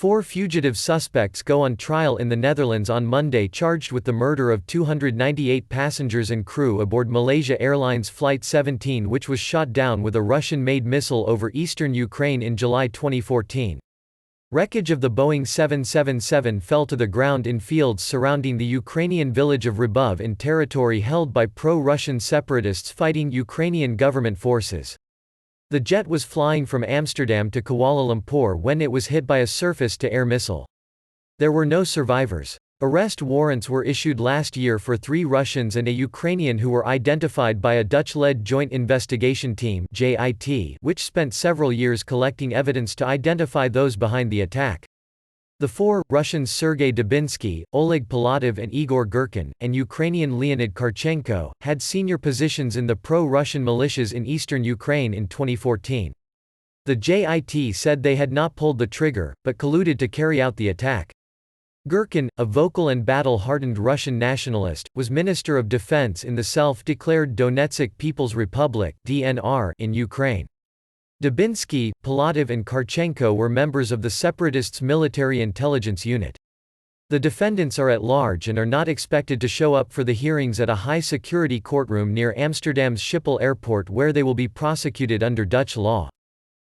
4 fugitive suspects go on trial in the Netherlands on Monday charged with the murder of 298 passengers and crew aboard Malaysia Airlines Flight 17, which was shot down with a Russian-made missile over eastern Ukraine in July 2014. Wreckage of the Boeing 777 fell to the ground in fields surrounding the Ukrainian village of Rybov in territory held by pro-Russian separatists fighting Ukrainian government forces. The jet was flying from Amsterdam to Kuala Lumpur when it was hit by a surface-to-air missile. There were no survivors. Arrest warrants were issued last year for 3 Russians and a Ukrainian who were identified by a Dutch-led Joint Investigation Team (JIT), which spent several years collecting evidence to identify those behind the attack. The 4 Russians Sergei Dubinsky, Oleg Palatov and Igor Gurkin, and Ukrainian Leonid Karchenko, had senior positions in the pro-Russian militias in eastern Ukraine in 2014. The JIT said they had not pulled the trigger, but colluded to carry out the attack. Gurkin, a vocal and battle-hardened Russian nationalist, was Minister of Defense in the self-declared Donetsk People's Republic (DNR) in Ukraine. Dubinsky, Palatov and Karchenko were members of the separatists' military intelligence unit. The defendants are at large and are not expected to show up for the hearings at a high-security courtroom near Amsterdam's Schiphol airport where they will be prosecuted under Dutch law.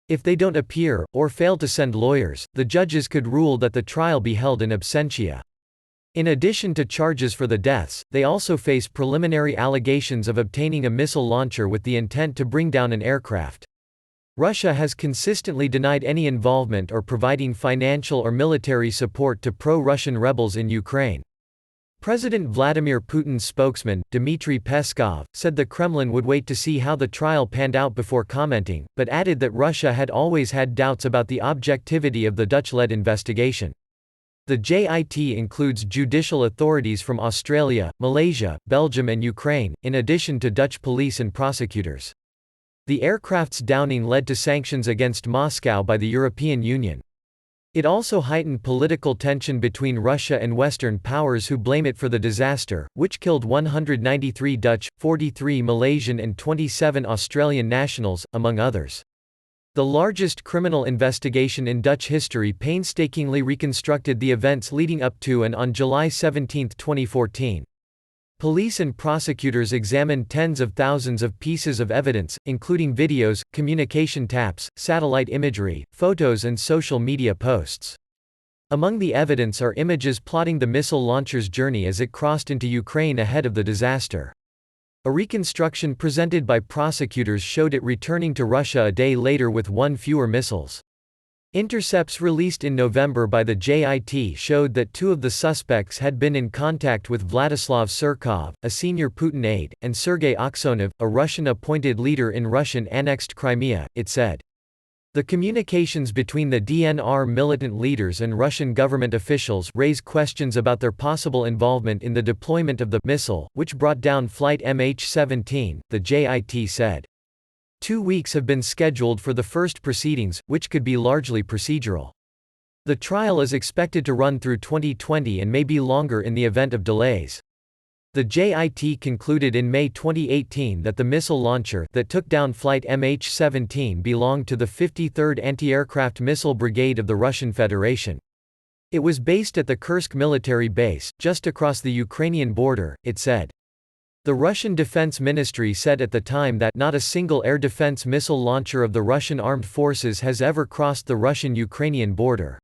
If they don't appear, or fail to send lawyers, the judges could rule that the trial be held in absentia. In addition to charges for the deaths, they also face preliminary allegations of obtaining a missile launcher with the intent to bring down an aircraft. Russia has consistently denied any involvement or providing financial or military support to pro-Russian rebels in Ukraine. President Vladimir Putin's spokesman, Dmitry Peskov, said the Kremlin would wait to see how the trial panned out before commenting, but added that Russia had always had doubts about the objectivity of the Dutch-led investigation. The JIT includes judicial authorities from Australia, Malaysia, Belgium and Ukraine, in addition to Dutch police and prosecutors. The aircraft's downing led to sanctions against Moscow by the European Union. It also heightened political tension between Russia and Western powers who blame it for the disaster, which killed 193 Dutch, 43 Malaysian and 27 Australian nationals, among others. The largest criminal investigation in Dutch history painstakingly reconstructed the events leading up to and on July 17, 2014. Police and prosecutors examined tens of thousands of pieces of evidence, including videos, communication taps, satellite imagery, photos and social media posts. Among the evidence are images plotting the missile launcher's journey as it crossed into Ukraine ahead of the disaster. A reconstruction presented by prosecutors showed it returning to Russia a day later with 1 fewer missiles. Intercepts released in November by the JIT showed that 2 of the suspects had been in contact with Vladislav Surkov, a senior Putin aide, and Sergei Aksonov, a Russian-appointed leader in Russian-annexed Crimea, it said. The communications between the DNR militant leaders and Russian government officials raise questions about their possible involvement in the deployment of the missile, which brought down flight MH17, the JIT said. 2 weeks have been scheduled for the first proceedings, which could be largely procedural. The trial is expected to run through 2020 and may be longer in the event of delays. The JIT concluded in May 2018 that the missile launcher that took down flight MH17 belonged to the 53rd Anti-Aircraft Missile Brigade of the Russian Federation. It was based at the Kursk military base, just across the Ukrainian border, it said. The Russian Defense Ministry said at the time that not a single air defense missile launcher of the Russian armed forces has ever crossed the Russian-Ukrainian border.